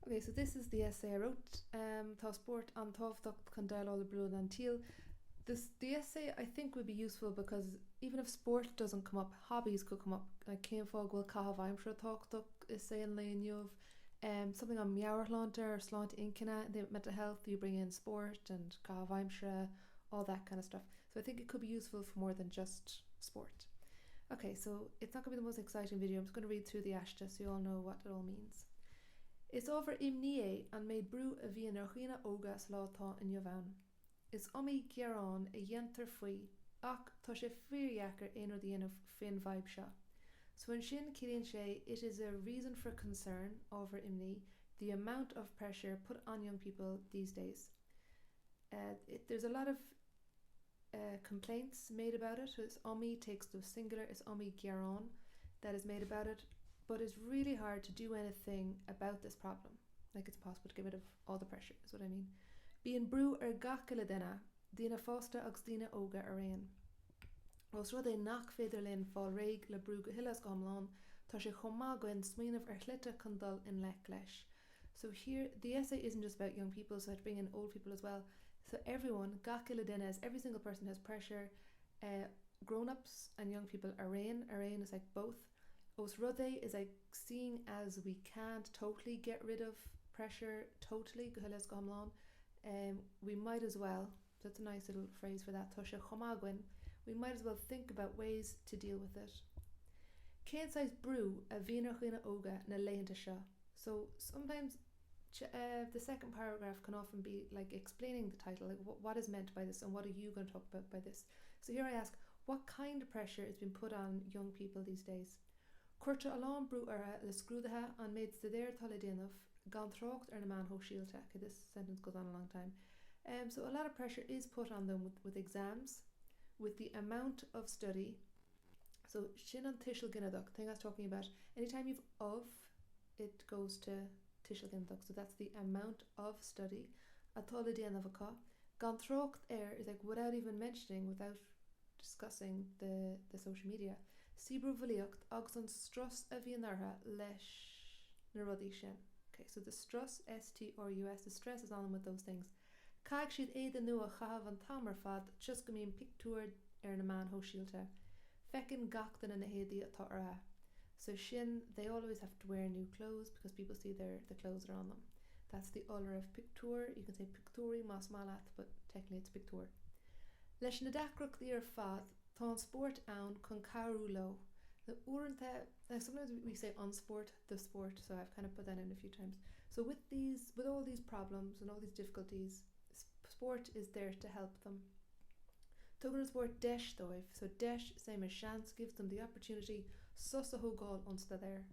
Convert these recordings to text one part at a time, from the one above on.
Okay, so this is the essay I wrote. Tá spórt an-tábhachtach chun déileáil brúanna an tsaoil. The essay I think would be useful because even if sport doesn't come up, hobbies could come up. Like céim fág bhfuil tábhachtach is saying léinniuh. Something on meabharlánta or sláint incina, the mental health, you bring in sport and tábhaimsre, all that kind of stuff. So I think it could be useful for more than just sport. Okay, so it's not going to be the most exciting video. I'm just going to read through the aiste so you all know what it all means. Is over imnie an méid brú a bhí ar chuoine óga sa látá in Jobhan. Is omí gearán a dhéantar faoi ach tá sé fíorheachar éonar dhéanamh fin vibe seo. So in sin cíonn sé, it is a reason for concern over imni, the amount of pressure put on young people these days. There's a lot of complaints made about it. It's omí takes the singular, it's omí gearán that is made about it, but it's really hard to do anything about this problem. Like it's possible to get rid of all the pressure, is what I mean. Bíonn brú ar gach le duine, duine fásta agus duine óga ar réan. Os rud é nach féidir linn fáil réig le brú go hilas go hamláin, tá sé chomá goin smaoinemh ar chluite chun dul in lech leis. So here, the essay isn't just about young people, so I have to bring in old people as well. So everyone, gach le duine, every single person has pressure. Grown-ups and young people are réan is like both. Os rud é is like seeing as we can't totally get rid of pressure, totally go hilas go hamláin. We might as well, that's a nice little phrase for that, tá sé chomá goin, we might as well think about ways to deal with it. Cén size brew a bhíonar chuoine óga na léianta seo. So sometimes the second paragraph can often be like explaining the title, like what is meant by this and what are you going to talk about by this. So here I ask, what kind of pressure is being put on young people these days? Cuirte alán brú ara le scrúdathe an méid sa déir tal déanamh gan trácht ar na man ho síolte. Okay, this sentence goes on a long time. So a lot of pressure is put on them with exams, with the amount of study. So sin an tisiil ginneadach, thing I was talking about, anytime you've of, it goes to tisiil ginneadach. So that's the amount of study. Atá le déanamh gan trácht is like without even mentioning, without discussing the social media. Sibru bhilíocht agus an strus a bhíon artha leis na rudaí sin. Okay, so the stress, S-T-R-U-S, the stress is on with those things. Caig siad éad nua chahabh an tamar fad just go mín pictúr ar na man ho síolte. Fecin gachtain in na héadaí atá artha. So sin, they always have to wear new clothes because people see the clothes are on them. That's the olor of pictúr. You can say pictúri mas malat, but technically it's pictúr. Leis na dacrochtaí ar fad tá an spórt ann chun carú lo. The uanta, sometimes we say on sport, the sport, so I've kind of put that in a few times. So with all these problems and all these difficulties, sport is there to help them. Tugan sport deis dóibh, so deis, same as chance, gives them the opportunity sus a thugáil onsta there.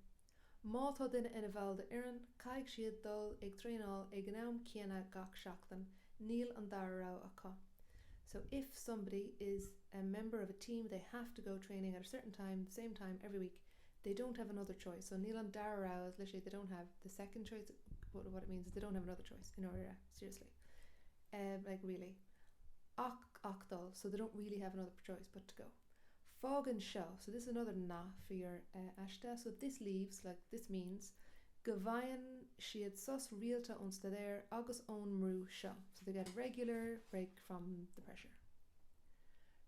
Má tá duine ina bhall de iarrainn, caig siad dul ag tréanáil ag an am céanna gach seachtain, níl an dara acha. So if somebody is a member of a team, they have to go training at a certain time, the same time every week. They don't have another choice. So níl an dara is literally they don't have the second choice. What it means is they don't have another choice in order, seriously. Like really. Ach dul, so they don't really have another choice but to go. Fog and show. So this is another na for your aiste. So this leaves, like this means, Gavayan siad sus realta onsta there agus own mrú seo. So they get a regular break from the pressure.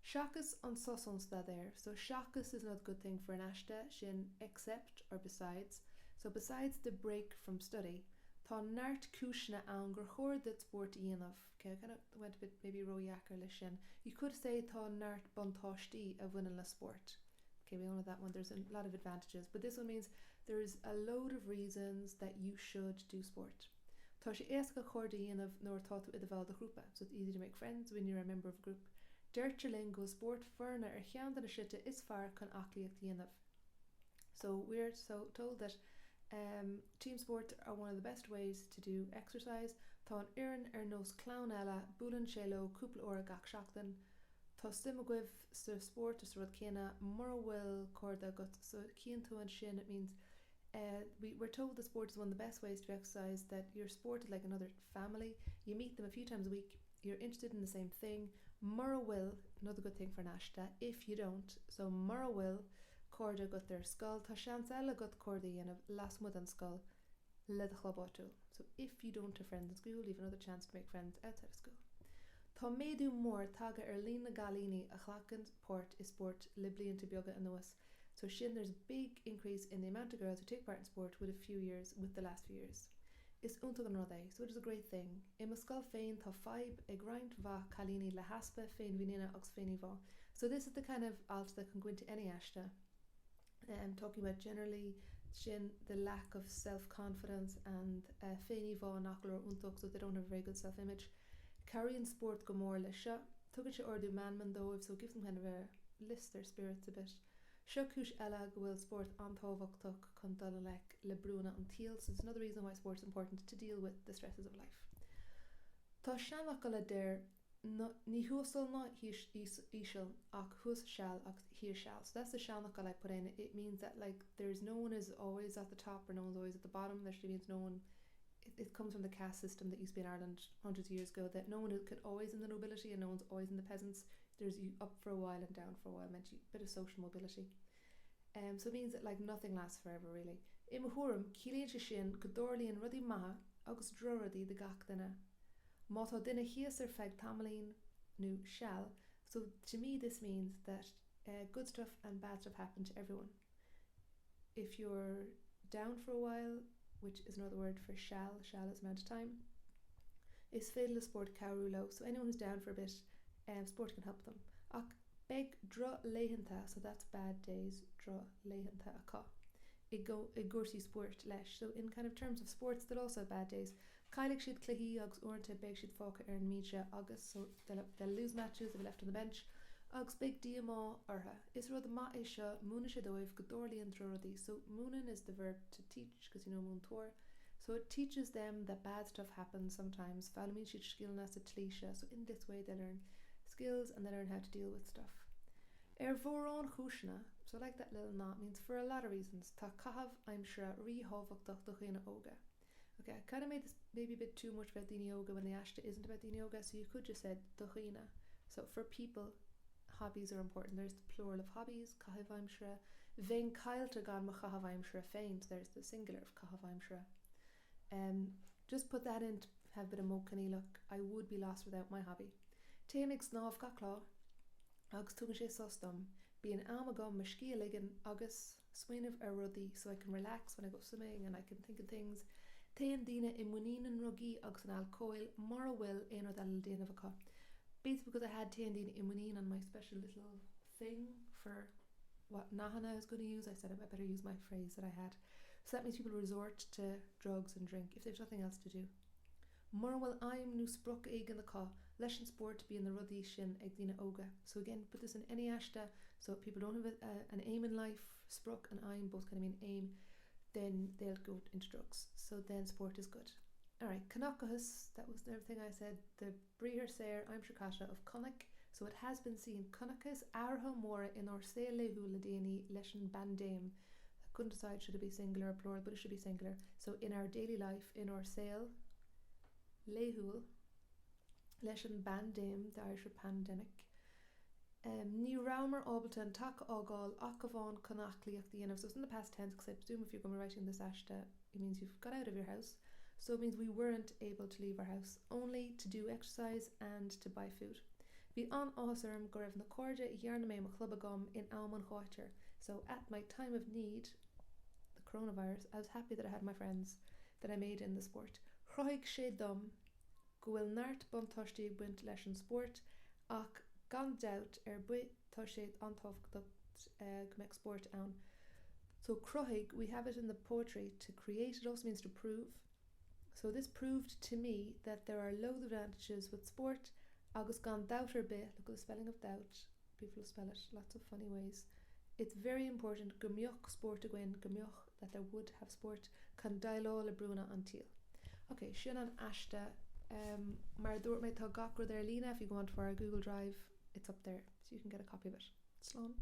Shakas on sus onsta there. So shakas is not a good thing for an aiste, sin except or besides. So besides the break from study, tá nart cúisna an gur chóir that sport íanamh. Okay, I kind of went a bit maybe roiachar le sin. You could say tá nart bontáistí a bhuineann le sport. Okay, we all know that one. There's a lot of advantages, but this one means there's a load of reasons that you should do sport. Tá sé éasca chóirde dhéanamh nóir tá tú iad bhall de grúpa, so it's easy to make friends when you're a member of a group. Deirtelín go sport fearna ar cheann na siite is fearr chun aclaíocht dhéanamh. So we're told that team sport are one of the best ways to do exercise. Tá an iarrainn ar nós clán eile bualann sé le cúpla óra gach seachtain. Tá sim agóibh sa sport is rud céanna mar bhfuil córda agat. So cían tú an sin, it means we're told that sport is one of the best ways to exercise, that your sport is like another family. You meet them a few times a week, you're interested in the same thing. Mura will, another good thing for an aiste, if you don't. So Mura will, córda got their skull, tá seans eile got córda dhéanamh lasmuid an skull. le de chlabáú. So if you don't have friends in school, you have another chance to make friends outside of school. Tá méadú mór taga lína galíní a chlachan port is sport le blianta beaga an nuas. So sin there's a big increase in the amount of girls who take part in sport with the last few years. Is untag an rodé, so it is a great thing. I mascal féin tá fibe ag grind va calini le haspa féin vinina ox féini va. So this is the kind of alt that can go into any aiste. Talking about generally shin the lack of self-confidence and féini va nachlor untag, so they don't have a very good self-image. Carrying sport go more le sha. Tugan se ordu manman though, so it gives them kind of a lift their spirits a bit. Shukush ella will sport an-tábhachtach chun déileáil le brúanna an tsaoil. So it's another reason why sport's important to deal with the stresses of life. Tá seanach le der ní húsal ná ísal ach hús shall ach hir shall. So that's the seanach I put in. It means that like there's no one is always at the top or no one's always at the bottom. There actually means no one. It comes from the caste system that used to be in Ireland hundreds of years ago, that no one could always in the nobility and no one's always in the peasants. There's you up for a while and down for a while, meant you a bit of social mobility. So it means that like nothing lasts forever really. I mahurum cílíonn sé sin go dórlaíonn rudí maithe agus droradí de gach duine. Má tá duine híos feag tamalaín nó shall. So to me this means that good stuff and bad stuff happen to everyone. If you're down for a while, which is another word for shall is amount of time, is féile sport cowrulo. So anyone who's down for a bit, sport can help them. Ach beg dra leihananta, so that's bad days, dra leihananta aka. I gursi sport lesh. So in kind of terms of sports that also have bad days. Kailik shid clihi agus ornta beg shid fóca earn media agus, so they'll lose matches, they'll be left on the bench. Agus big diama arha. Is rud ma isha moona shadoiv godorli and drordi. So moonin is the verb to teach, because you know moon tour. So it teaches them that bad stuff happens sometimes. Falmin shid skillnas a tlisha. So in this way they learn skills and they learn how to deal with stuff. Voron chushna. So like that little knot means for a lot of reasons. Ta kahav I'm sure tábhachtach duchina oga. Okay, I kind of made this maybe a bit too much about dini yoga when the aiste isn't about dini yoga, so you could just said duchina. So for people, hobbies are important. There's the plural of hobbies, kahav I'm sure. Vein kailta gan ma kahav I'm sure faint. There's the singular of kahav I'm sure. Just put that in to have a bit of mokani look. I would be lost without my hobby. Ténig snáv gaclá agus tugan sé sostom. Be an amagam mashkia ligan agus swinov a ruddy, so I can relax when I go swimming and I can think of things. Téan dina imunin and ruggy agus an alcoil mara will ein or that dina of a cup. Basically because I had téan dina imunin on my special little thing for what Nahana is going to use, I said I better use my phrase that I had. So that means people resort to drugs and drink if there's nothing else to do. Morwell I'm nu spruk egg in the ka, lesson sport to be in the ruddy shin egdina oga. So again, put this in any ashta, so people don't have an aim in life, spruk and I'm both kind of mean aim, then they'll go into drugs. So then sport is good. Alright, Kanakahus, that was everything I said. The Breher Sayer, I'm Shakasha of Konak. So it has been seen Konakas Arha Mora in our Lehu Ladani Lesson Bandame. I couldn't decide should it be singular or plural, but it should be singular. So in our daily life, in our sale Lehul Lesson Bandame, the Irish pandemic. Ní Raumer Obleton Tak Ogal Akavon Konachli at the end of, so it's in the past tense, because I presume if you're going to be writing this ashta, it means you've got out of your house. So it means we weren't able to leave our house, only to do exercise and to buy food. Be an Osirm Gorev na Corja Yarname Maclubagum in Alman Hoiter. So at my time of need, the coronavirus, I was happy that I had my friends that I made in the sport. Chroig Shedum Gwil Nart Bontoshti Wint Lesson Sport Ach Gan doubt bui toshed an-tábhachtach gmek sport an. So croig, we have it in the poetry to create. It also means to prove. So this proved to me that there are loads of advantages with sport. Agus gan doubter bit, look at the spelling of doubt. People spell it lots of funny ways. It's very important gumioch sport again, gumioch that there would have sport. Can déileáil le brúanna an tsaoil. Okay, sin an aiste. Mar dúirt mé tá gacra there lína. If you go onto our Google Drive, it's up there, so you can get a copy of it. Slán.